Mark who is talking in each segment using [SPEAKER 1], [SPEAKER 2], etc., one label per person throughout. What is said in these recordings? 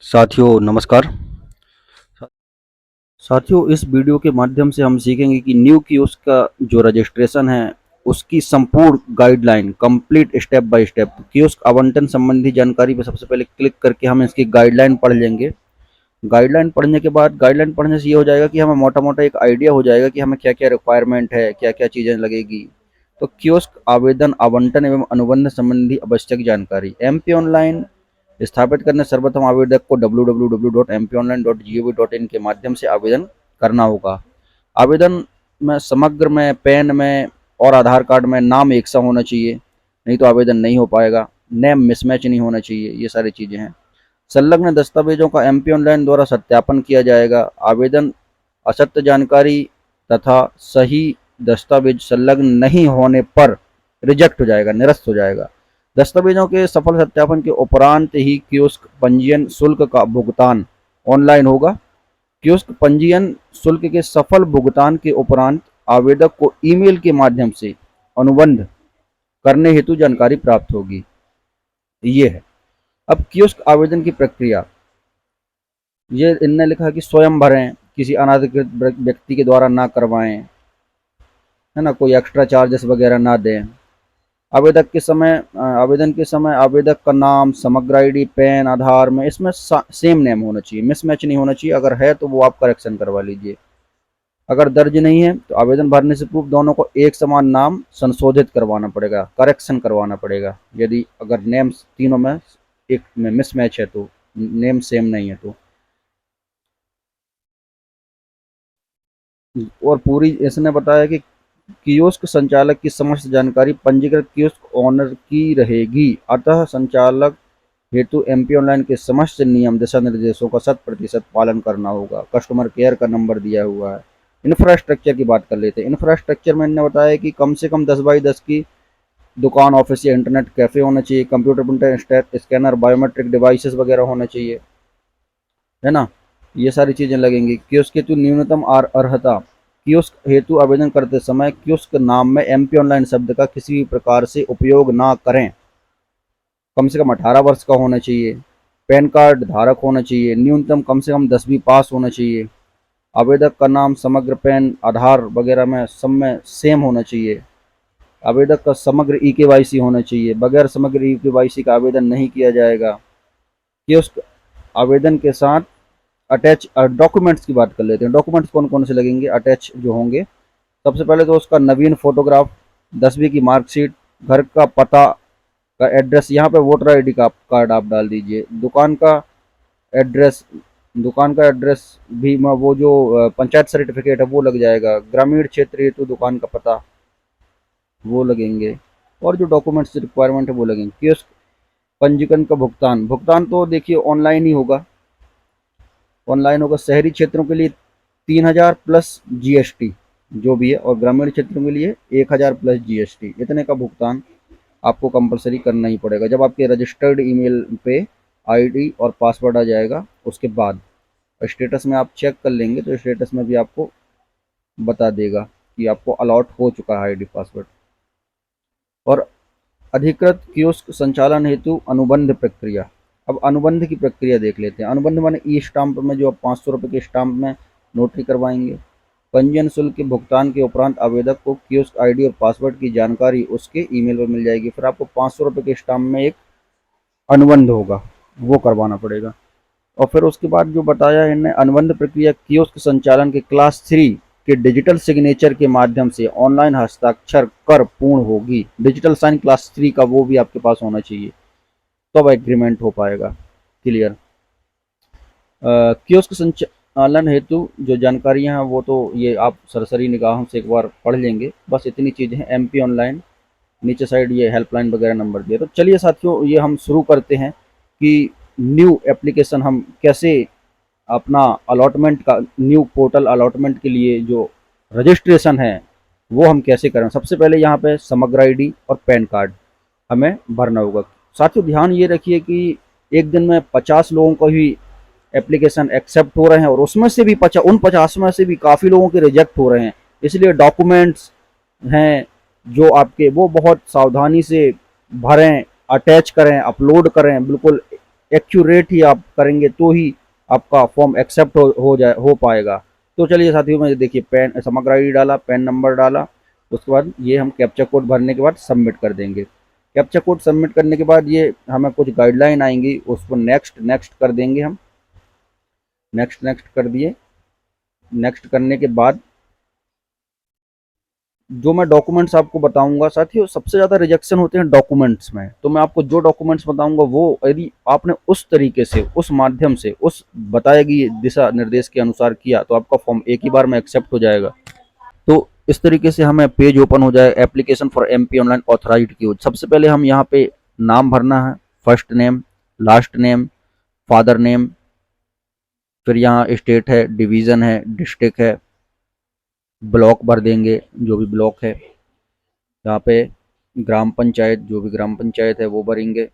[SPEAKER 1] साथियों नमस्कार। साथियों इस वीडियो के माध्यम से हम सीखेंगे कि न्यू कियोस्क का जो रजिस्ट्रेशन है उसकी संपूर्ण guideline complete step by step. Kiosk आवंटन संबंधी जानकारी पर सबसे पहले क्लिक करके हम इसकी गाइडलाइन पढ़ लेंगे। गाइडलाइन पढ़ने के बाद गाइडलाइन पढ़ने से ये हो जाएगा कि हमें मोटा मोटा एक आइडिया हो जाएगा कि हमें क्या क्या रिक्वायरमेंट है, क्या क्या चीज़ें लगेगी। तो कियोस्क आवेदन आवंटन एवं अनुबंध संबंधी आवश्यक जानकारी। एमपी ऑनलाइन स्थापित करने सर्वप्रथम आवेदक को www.mpionline.gov.in के माध्यम से आवेदन करना होगा। आवेदन में समग्र में, पैन में और आधार कार्ड में नाम एक सा होना चाहिए, नहीं तो आवेदन नहीं हो पाएगा। नेम मिसमैच नहीं होना चाहिए, ये सारी चीज़ें हैं। संलग्न दस्तावेजों का एमपी ऑनलाइन द्वारा सत्यापन किया जाएगा। आवेदन असत्य जानकारी तथा सही दस्तावेज संलग्न नहीं होने पर रिजेक्ट हो जाएगा, निरस्त हो जाएगा। दस्तावेजों के सफल सत्यापन के उपरांत ही कियोस्क पंजीयन शुल्क का भुगतान ऑनलाइन होगा। कियोस्क पंजीयन शुल्क के सफल भुगतान के उपरांत आवेदक को ईमेल के माध्यम से अनुबंध करने हेतु जानकारी प्राप्त होगी। ये है। अब कियोस्क आवेदन की प्रक्रिया, ये इनने लिखा है कि स्वयं भरें, किसी अनाधिकृत व्यक्ति के द्वारा ना करवाएं, है ना, कोई एक्स्ट्रा चार्जेस वगैरह ना दें। आवेदन के समय आवेदक का नाम, समग्र आईडी, पैन, आधार में इसमें सेम नेम होना चाहिए, मिसमैच नहीं होना चाहिए। अगर है तो वो आप करेक्शन करवा लीजिए। अगर दर्ज नहीं है तो आवेदन भरने से पूर्व दोनों को एक समान नाम संशोधित करवाना पड़ेगा, करेक्शन करवाना पड़ेगा। यदि अगर नेम तीनों में एक में मिसमैच है तो, नेम सेम नहीं है तो। और पूरी इसने बताया कि कियोस्क संचालक की समस्त जानकारी पंजीकृत कियोस्क ओनर की रहेगी, अतः संचालक हेतु एमपी ऑनलाइन के समस्त नियम दिशा निर्देशों का 100% पालन करना होगा। कस्टमर केयर का नंबर दिया हुआ है। इंफ्रास्ट्रक्चर की बात कर लेते हैं। इंफ्रास्ट्रक्चर में इन्होंने बताया कि कम से कम 10x10 की दुकान, ऑफिस या इंटरनेट कैफे होना चाहिए। Computer, printer, scanner, biometric devices वगैरह होना चाहिए, है ना, ये सारी चीज़ें लगेंगी। कियोस्क हेतु न्यूनतम अर्हता। कियोस्क हेतु आवेदन करते समय कियोस्क नाम में एमपी ऑनलाइन शब्द का किसी भी प्रकार से उपयोग ना करें। कम से कम 18 वर्ष का होना चाहिए। पैन कार्ड धारक होना चाहिए। न्यूनतम कम से कम 10वीं पास होना चाहिए। आवेदक का नाम समग्र, पैन, आधार वगैरह में सब में सेम होना चाहिए। आवेदक का समग्र ई-केवाईसी होना चाहिए। बगैर समग्र ई-केवाईसी का आवेदन नहीं किया जाएगा। कियोस्क आवेदन के साथ अटैच डॉक्यूमेंट्स की बात कर लेते हैं। डॉक्यूमेंट्स कौन कौन से लगेंगे अटैच जो होंगे? सबसे पहले तो उसका नवीन फोटोग्राफ, 10वीं की मार्कशीट, घर का पता का एड्रेस, यहाँ पे वोटर आईडी का कार्ड आप डाल दीजिए। एड्रेस दुकान का एड्रेस भी वो जो पंचायत सर्टिफिकेट है वो लग जाएगा। ग्रामीण क्षेत्र हेतु दुकान का पता वो लगेंगे, और जो डॉक्यूमेंट्स रिक्वायरमेंट है वो लगेंगे। कियोस्क पंजीकरण का भुगतान, भुगतान तो देखिए ऑनलाइन ही होगा। ऑनलाइन होगा। शहरी क्षेत्रों के लिए 3000 प्लस जीएसटी जो भी है, और ग्रामीण क्षेत्रों के लिए 1000 प्लस जीएसटी। इतने का भुगतान आपको कंपलसरी करना ही पड़ेगा जब आपके रजिस्टर्ड ईमेल पे आईडी और पासवर्ड आ जाएगा। उसके बाद स्टेटस में आप चेक कर लेंगे तो स्टेटस में भी आपको बता देगा कि आपको अलॉट हो चुका है आईडी पासवर्ड। और अधिकृत कियोस्क संचालन हेतु अनुबंध प्रक्रिया। अब अनुबंध की प्रक्रिया देख लेते हैं। अनुबंध माने ई स्टाम्प में जो आप 500 रुपये के स्टाम्प में नोटरी करवाएंगे। पंजीयन शुल्क के भुगतान के उपरांत आवेदक को कियोस्क आईडी और पासवर्ड की जानकारी उसके ईमेल पर मिल जाएगी। फिर आपको 500 रुपये के स्टाम्प में एक अनुबंध होगा, वो करवाना पड़ेगा। और फिर उसके बाद जो बताया है इन्हें, अनुबंध प्रक्रिया कियोस्क संचालन के क्लास 3 के डिजिटल सिग्नेचर के माध्यम से ऑनलाइन हस्ताक्षर कर पूर्ण होगी। डिजिटल साइन क्लास 3 का वो भी आपके पास होना चाहिए, तब तो एग्रीमेंट हो पाएगा। क्लियर। कियोस्क संचालन हेतु जो जानकारियां हैं वो तो ये आप सरसरी निगाहों से एक बार पढ़ लेंगे, बस इतनी चीज़ें हैं। एमपी ऑनलाइन, नीचे साइड ये हेल्पलाइन वगैरह नंबर दिए। तो चलिए साथियों, ये हम शुरू करते हैं कि न्यू एप्लीकेशन हम कैसे अपना अलॉटमेंट का, न्यू पोर्टल अलॉटमेंट के लिए जो रजिस्ट्रेशन है वो हम कैसे करें। सबसे पहले यहाँ पे समग्र आईडी और पैन कार्ड हमें भरना होगा। साथियों ध्यान ये रखिए कि एक दिन में 50 लोगों को ही एप्लीकेशन एक्सेप्ट हो रहे हैं, और उसमें से भी उन 50 में से भी काफ़ी लोगों के रिजेक्ट हो रहे हैं। इसलिए डॉक्यूमेंट्स हैं, जो आपके वो बहुत सावधानी से भरें, अटैच करें, अपलोड करें, बिल्कुल एक्यूरेट ही आप करेंगे तो ही आपका फॉर्म एक्सेप्ट हो पाएगा। तो चलिए साथियों, में देखिए पैन समग्र आईडी डाला, पैन नंबर डाला, उसके बाद ये हम कैप्चा कोड भरने के बाद सबमिट कर देंगे। कैप्चा कोड सबमिट करने के बाद ये हमें कुछ गाइडलाइन आएंगी, उसको नेक्स्ट नेक्स्ट कर देंगे हम। नेक्स्ट नेक्स्ट कर दिए। नेक्स्ट करने के बाद जो मैं डॉक्यूमेंट्स आपको बताऊंगा साथियों, सबसे ज़्यादा रिजेक्शन होते हैं डॉक्यूमेंट्स में। तो मैं आपको जो डॉक्यूमेंट्स बताऊंगा वो यदि आपने उस तरीके से, उस माध्यम से, उस बताए गई दिशा निर्देश के अनुसार किया तो आपका फॉर्म एक ही बार में एक्सेप्ट हो जाएगा। तो इस तरीके से हमें पेज ओपन हो जाए, application for MP online authorised की। सबसे पहले हम यहाँ पे नाम भरना है, first name, last name, father name, फिर यहाँ स्टेट है, डिवीज़न है, डिस्ट्रिक्ट है, ब्लॉक भर देंगे जो भी ब्लॉक है, यहाँ पे ग्राम पंचायत, जो भी ग्राम पंचायत है वो भरेंगे,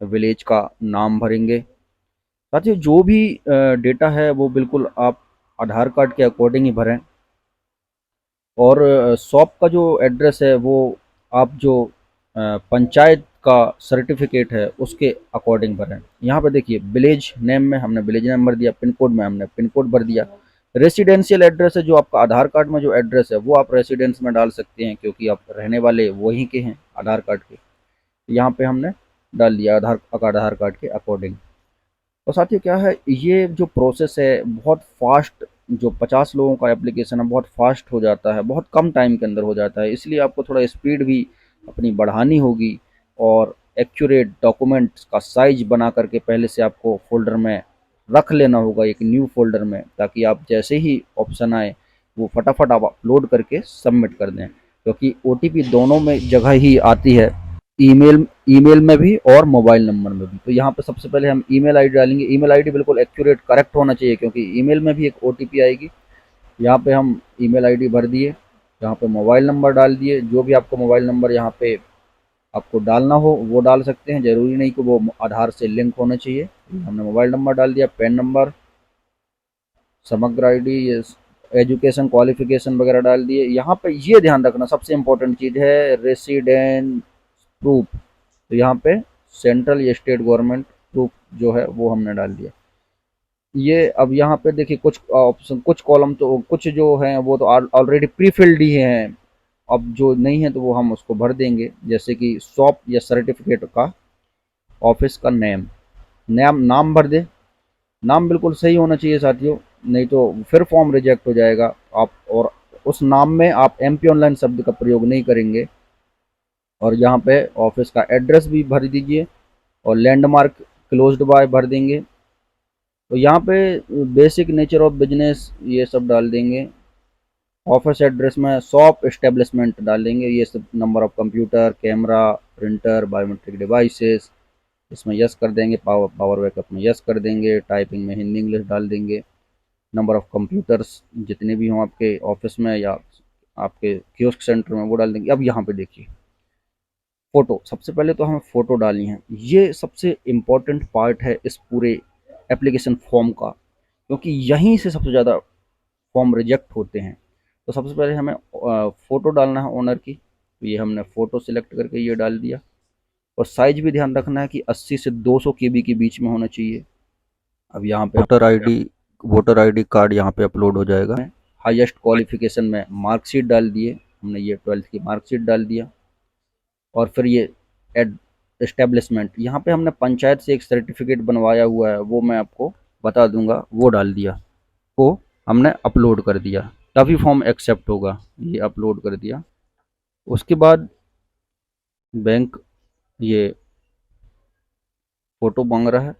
[SPEAKER 1] विलेज का नाम भरेंगे। साथियों जो भी डेटा है वो बिल्कुल आप आधार कार्ड के अकॉर्डिंग ही भरें। और शॉप का जो एड्रेस है वो आप जो पंचायत का सर्टिफिकेट है उसके अकॉर्डिंग भरें। यहाँ पे देखिए विलेज नेम में हमने विलेज नेम भर दिया, पिन कोड में हमने पिन कोड भर दिया। रेसिडेंशियल एड्रेस है, जो आपका आधार कार्ड में जो एड्रेस है वो आप रेसिडेंस में डाल सकते हैं, क्योंकि आप रहने वाले वहीं के हैं आधार कार्ड के। यहाँ पे हमने डाल दिया आधार कार्ड के अकॉर्डिंग। और साथियों क्या है, ये जो प्रोसेस है बहुत फास्ट, जो 50 लोगों का एप्लीकेशन है बहुत फास्ट हो जाता है, बहुत कम टाइम के अंदर हो जाता है। इसलिए आपको थोड़ा स्पीड भी अपनी बढ़ानी होगी और एक्यूरेट डॉक्यूमेंट्स का साइज बना करके पहले से आपको फोल्डर में रख लेना होगा, एक न्यू फोल्डर में, ताकि आप जैसे ही ऑप्शन आए वो फटाफट आप अपलोड करके सबमिट कर दें, क्योंकि ओटीपी दोनों में जगह ही आती है, ईमेल ईमेल में भी और मोबाइल नंबर में भी। तो यहाँ पे सबसे पहले हम ईमेल आईडी डालेंगे। ईमेल आईडी बिल्कुल एक्यूरेट करेक्ट होना चाहिए, क्योंकि ईमेल में भी एक ओटीपी आएगी। यहाँ पे हम ईमेल आईडी भर दिए, यहाँ पे मोबाइल नंबर डाल दिए। जो भी आपको मोबाइल नंबर यहाँ पे आपको डालना हो वो डाल सकते हैं, जरूरी नहीं कि वो आधार से लिंक होना चाहिए। हमने मोबाइल नंबर डाल दिया, पैन नंबर, समग्र आईडी, ये एजुकेशन क्वालिफिकेशन वगैरह डाल दिए। यहाँ पे ये ध्यान रखना, सबसे इंपॉर्टेंट चीज़ है रेसिडेंट प्रूफ। तो यहाँ पे सेंट्रल या स्टेट गवर्नमेंट प्रूफ जो है वो हमने डाल दिया। ये अब यहाँ पे देखिए कुछ ऑप्शन, कुछ कॉलम तो कुछ जो हैं वो तो ऑलरेडी प्री फिल्ड ही हैं। अब जो नहीं है तो वो हम उसको भर देंगे, जैसे कि शॉप या सर्टिफिकेट का ऑफिस का नेम, नाम नाम भर दे। नाम बिल्कुल सही होना चाहिए साथियों, नहीं तो फिर फॉर्म रिजेक्ट हो जाएगा। आप और उस नाम में आप एमपी ऑनलाइन शब्द का प्रयोग नहीं करेंगे। और यहाँ पे ऑफिस का एड्रेस भी भर दीजिए और लैंडमार्क क्लोज्ड बाय भर देंगे। तो यहाँ पे बेसिक नेचर ऑफ बिजनेस ये सब डाल देंगे। ऑफिस एड्रेस में शॉप एस्टेब्लिशमेंट डाल देंगे, ये सब number of computer, camera, printer, biometric devices, इसमें यस कर देंगे। पावर बैकअप में यस कर देंगे। टाइपिंग में हिंदी इंग्लिश डाल देंगे। नंबर ऑफ कंप्यूटर्स जितने भी हों आपके ऑफिस में या आपके कियोस्क सेंटर में वो डाल देंगे। अब यहाँ पे देखिए फ़ोटो, सबसे पहले तो हमें फ़ोटो डालनी है। ये सबसे इम्पोर्टेंट पार्ट है इस पूरे एप्लीकेशन फॉर्म का, क्योंकि यहीं से सबसे ज़्यादा फॉर्म रिजेक्ट होते हैं। तो सबसे पहले हमें फ़ोटो डालना है ओनर की। तो ये हमने फ़ोटो सिलेक्ट करके ये डाल दिया। और साइज भी ध्यान रखना है कि 80 से 200 केबी के बीच में होना चाहिए। अब यहाँ पे वोटर आईडी कार्ड यहाँ पे अपलोड हो जाएगा। हाईएस्ट क्वालिफिकेशन में मार्कशीट डाल दिए, हमने ये 12th की मार्कशीट डाल दिया। और फिर ये एस्टेब्लिशमेंट, यहाँ पे हमने पंचायत से एक सर्टिफिकेट बनवाया हुआ है, वो मैं आपको बता दूंगा, वो डाल दिया। वो हमने अपलोड कर दिया, तभी फॉर्म एक्सेप्ट होगा। ये अपलोड कर दिया। उसके बाद बैंक ये फ़ोटो मांग रहा है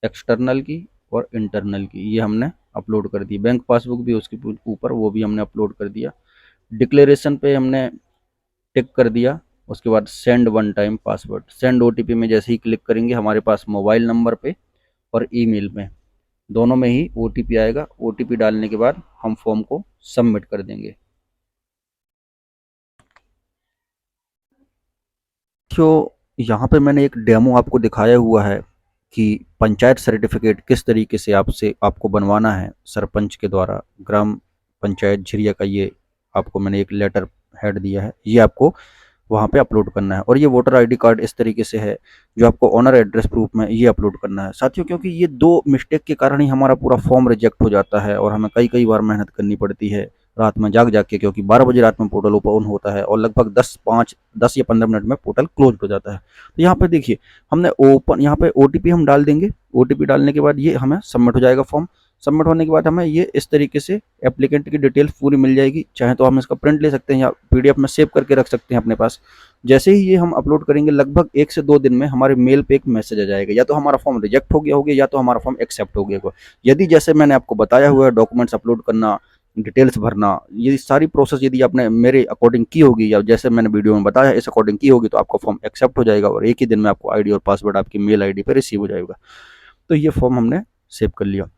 [SPEAKER 1] एक्सटर्नल की और इंटरनल की, ये हमने अपलोड कर दी। बैंक पासबुक भी उसके ऊपर, वो भी हमने अपलोड कर दिया। डिक्लेरेशन पे हमने टिक कर दिया। उसके बाद send one time password, send OTP में जैसे ही क्लिक करेंगे हमारे पास मोबाइल नंबर पे और ईमेल में दोनों में ही ओटीपी आएगा। ओटीपी डालने के बाद हम फॉर्म को सबमिट कर देंगे। तो यहाँ पे मैंने एक डेमो आपको दिखाया हुआ है कि पंचायत सर्टिफिकेट किस तरीके से आपको बनवाना है सरपंच के द्वारा। ग्राम पंचायत झिरिया का ये आपको मैंने एक लेटर हेड दिया है, ये आपको वहाँ पे अपलोड करना है। और ये वोटर आईडी कार्ड इस तरीके से है जो आपको ऑनर एड्रेस प्रूफ में ये अपलोड करना है साथियों, क्योंकि ये 2 मिस्टेक के कारण ही हमारा पूरा फॉर्म रिजेक्ट हो जाता है और हमें कई बार मेहनत करनी पड़ती है रात में जाग के, क्योंकि 12 बजे रात में पोर्टल ओपन होता है और लगभग 10 या 15 मिनट में पोर्टल क्लोज हो जाता है। तो यहाँ पे देखिए हमने ओपन, यहाँ पे ओटीपी हम डाल देंगे, ओटीपी डालने के बाद ये हमें सबमिट हो जाएगा फॉर्म। सबमिट होने के बाद हमें ये इस तरीके से एप्लीकेंट की डिटेल पूरी मिल जाएगी। चाहे तो हम इसका प्रिंट ले सकते हैं या पीडीएफ में सेव करके रख सकते हैं अपने पास। जैसे ही ये हम अपलोड करेंगे लगभग 1 से 2 दिन में हमारे मेल पे एक मैसेज आ जाएगा, या तो हमारा फॉर्म रिजेक्ट हो गया होगा या तो हमारा फॉर्म एक्सेप्ट हो गया होगा। यदि जैसे मैंने आपको बताया हुआ है डॉक्यूमेंट्स अपलोड करना, डिटेल्स भरना, ये सारी प्रोसेस यदि आपने मेरे अकॉर्डिंग की होगी या जैसे मैंने वीडियो में बताया इस अकॉर्डिंग की होगी तो आपका फॉर्म एक्सेप्ट हो जाएगा और एक ही दिन में आपको आईडी और पासवर्ड आपकी मेल आईडी पर रिसीव हो जाएगा। तो ये फॉर्म हमने सेव कर लिया।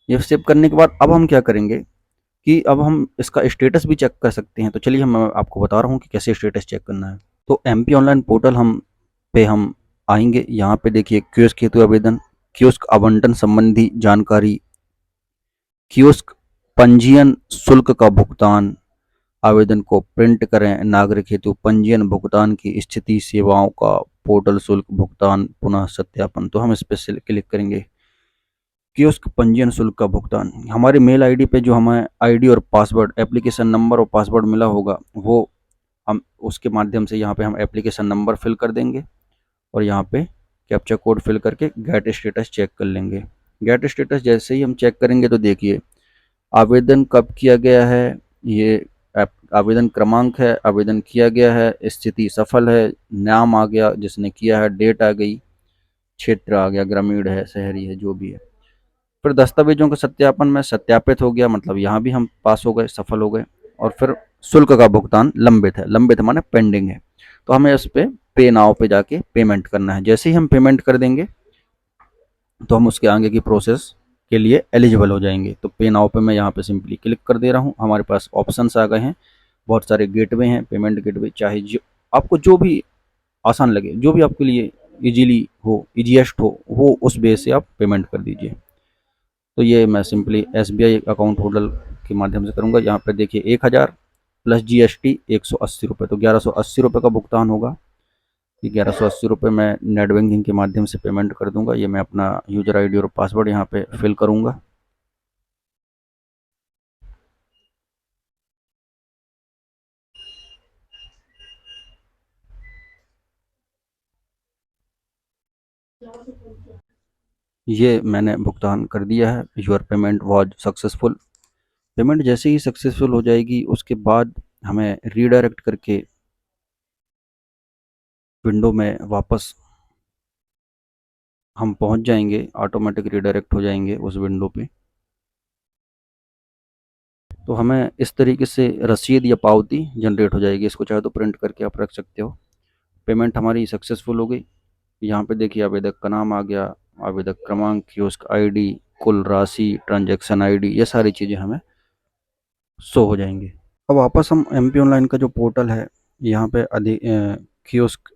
[SPEAKER 1] ये सेव करने के बाद अब हम क्या करेंगे कि अब हम इसका स्टेटस भी चेक कर सकते हैं। तो चलिए मैं आपको बता रहा हूँ कि कैसे स्टेटस चेक करना है। तो एमपी ऑनलाइन पोर्टल हम आएंगे। यहाँ पे देखिए कियोस्क हेतु आवेदन, कियोस्क आवंटन संबंधी जानकारी, कियोस्क पंजीयन शुल्क का भुगतान, आवेदन को प्रिंट करें, नागरिक हेतु पंजीयन भुगतान की स्थिति, सेवाओं का पोर्टल शुल्क भुगतान, पुनः सत्यापन। तो हम इस पर क्लिक करेंगे। कियोस्क पंजीयन शुल्क का भुगतान, हमारे मेल आईडी पे जो हमें आईडी और पासवर्ड, एप्लीकेशन नंबर और पासवर्ड मिला होगा वो हम उसके माध्यम से यहाँ पे हम एप्लीकेशन नंबर फिल कर देंगे और यहाँ पे कैप्चा कोड फिल करके गेट स्टेटस चेक कर लेंगे। गेट स्टेटस जैसे ही हम चेक करेंगे तो देखिए आवेदन कब किया गया है, ये आवेदन क्रमांक है, आवेदन किया गया है, स्थिति सफल है, नाम आ गया जिसने किया है, डेट आ गई, क्षेत्र आ गया, ग्रामीण है, शहरी है, जो भी है। फिर दस्तावेजों का सत्यापन में सत्यापित हो गया, मतलब यहाँ भी हम पास हो गए, सफल हो गए। और फिर शुल्क का भुगतान लंबित है, लंबित माने पेंडिंग है, तो हमें इस पे पे नाउ पे जाके पेमेंट करना है। जैसे ही हम पेमेंट कर देंगे तो हम उसके आगे की प्रोसेस के लिए एलिजिबल हो जाएंगे। तो पे नाउ पे मैं यहाँ पे सिंपली क्लिक कर दे रहा हूँ। हमारे पास ऑप्शंस आ गए हैं, बहुत सारे गेटवे हैं, पेमेंट गेटवे, चाहे जो आपको जो भी आसान लगे, जो भी आपके लिए इजीली हो, इजीएस्ट हो, वो उस बेस से आप पेमेंट कर दीजिए। तो ये मैं सिंपली एसबीआई अकाउंट होल्डर के माध्यम से करूँगा। यहाँ पे देखिए 1000 प्लस जीएसटी 180 रुपये, तो 1180 रुपये का भुगतान होगा। ये 1180 रुपये मैं नेट बैंकिंग के माध्यम से पेमेंट कर दूंगा। ये मैं अपना यूज़र आईडी और पासवर्ड यहाँ पे फिल करूँगा। ये मैंने भुगतान कर दिया है। Your payment was successful. Payment जैसे ही सक्सेसफुल हो जाएगी उसके बाद हमें रीडायरेक्ट करके विंडो में वापस हम पहुंच जाएंगे, ऑटोमेटिक रीडायरेक्ट हो जाएंगे उस विंडो पे। तो हमें इस तरीके से रसीद या पावती जनरेट हो जाएगी। इसको चाहे तो प्रिंट करके आप रख सकते हो। पेमेंट हमारी सक्सेसफुल हो गई। यहाँ पे देखिए आवेदक का नाम आ गया, आवेदक क्रमांक, कियोस्क आईडी, कुल राशि, ट्रांजैक्शन आईडी, ये सारी चीज़ें हमें शो हो जाएंगी। अब वापस हम एमपी ऑनलाइन का जो पोर्टल है यहाँ पे अधिक कियोस्क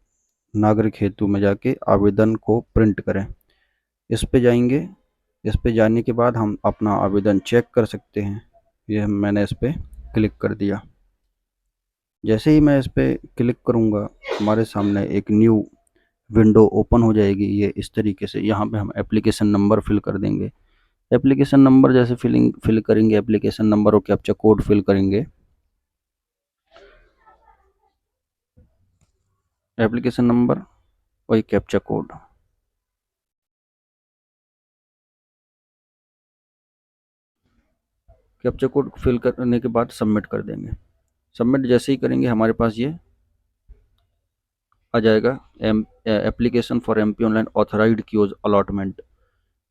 [SPEAKER 1] नागरिक हेतु में जाके आवेदन को प्रिंट करें, इस पे जाएंगे। इस पे जाने के बाद हम अपना आवेदन चेक कर सकते हैं। ये मैंने इस पे क्लिक कर दिया। जैसे ही मैं इस पे क्लिक करूँगा हमारे सामने एक न्यू विंडो ओपन हो जाएगी। ये इस तरीके से यहाँ पे हम एप्लीकेशन नंबर फिल कर देंगे। एप्लीकेशन नंबर जैसे फिल करेंगे, एप्लीकेशन नंबर और कैप्चा कोड फिल करेंगे। एप्लीकेशन नंबर वही captcha code, captcha code fill करने के बाद सबमिट कर देंगे। सबमिट जैसे ही करेंगे हमारे पास ये आ जाएगा, application for MP online authorised kiosk allotment.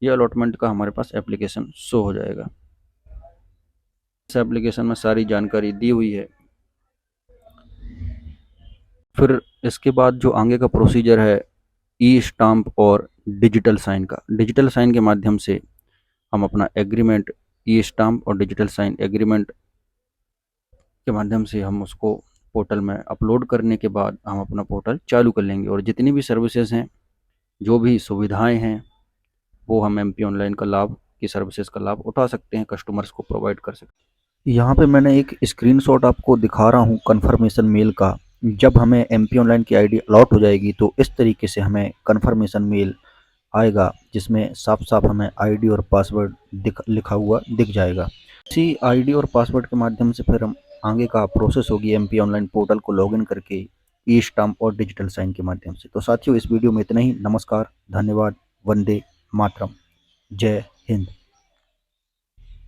[SPEAKER 1] ये अलॉटमेंट का हमारे पास एप्लीकेशन शो हो जाएगा। इस एप्लीकेशन में सारी जानकारी दी हुई है। फिर इसके बाद जो आगे का प्रोसीजर है ई स्टाम्प और डिजिटल साइन का, डिजिटल साइन के माध्यम से हम अपना एग्रीमेंट, ई स्टाम्प और डिजिटल साइन एग्रीमेंट के माध्यम से हम उसको पोर्टल में अपलोड करने के बाद हम अपना पोर्टल चालू कर लेंगे और जितनी भी सर्विसेज हैं, जो भी सुविधाएं हैं, वो हम एमपी ऑनलाइन का लाभ की सर्विसेज का लाभ उठा सकते हैं, कस्टमर्स को प्रोवाइड कर सकते हैं। यहाँ पे मैंने एक स्क्रीनशॉट आपको दिखा रहा हूँ कन्फर्मेशन मेल का। जब हमें एमपी ऑनलाइन की आईडी अलॉट हो जाएगी तो इस तरीके से हमें कन्फर्मेशन मेल आएगा, जिसमें साफ-साफ हमें आईडी और पासवर्ड दिख लिखा हुआ दिख जाएगा। इसी आईडी और पासवर्ड के माध्यम से फिर हम आगे का प्रोसेस होगी एमपी ऑनलाइन पोर्टल को लॉगिन करके ई स्टाम्प और डिजिटल साइन के माध्यम से। तो साथियों, इस वीडियो में इतना ही। नमस्कार, धन्यवाद, वंदे मातरम, जय हिंद।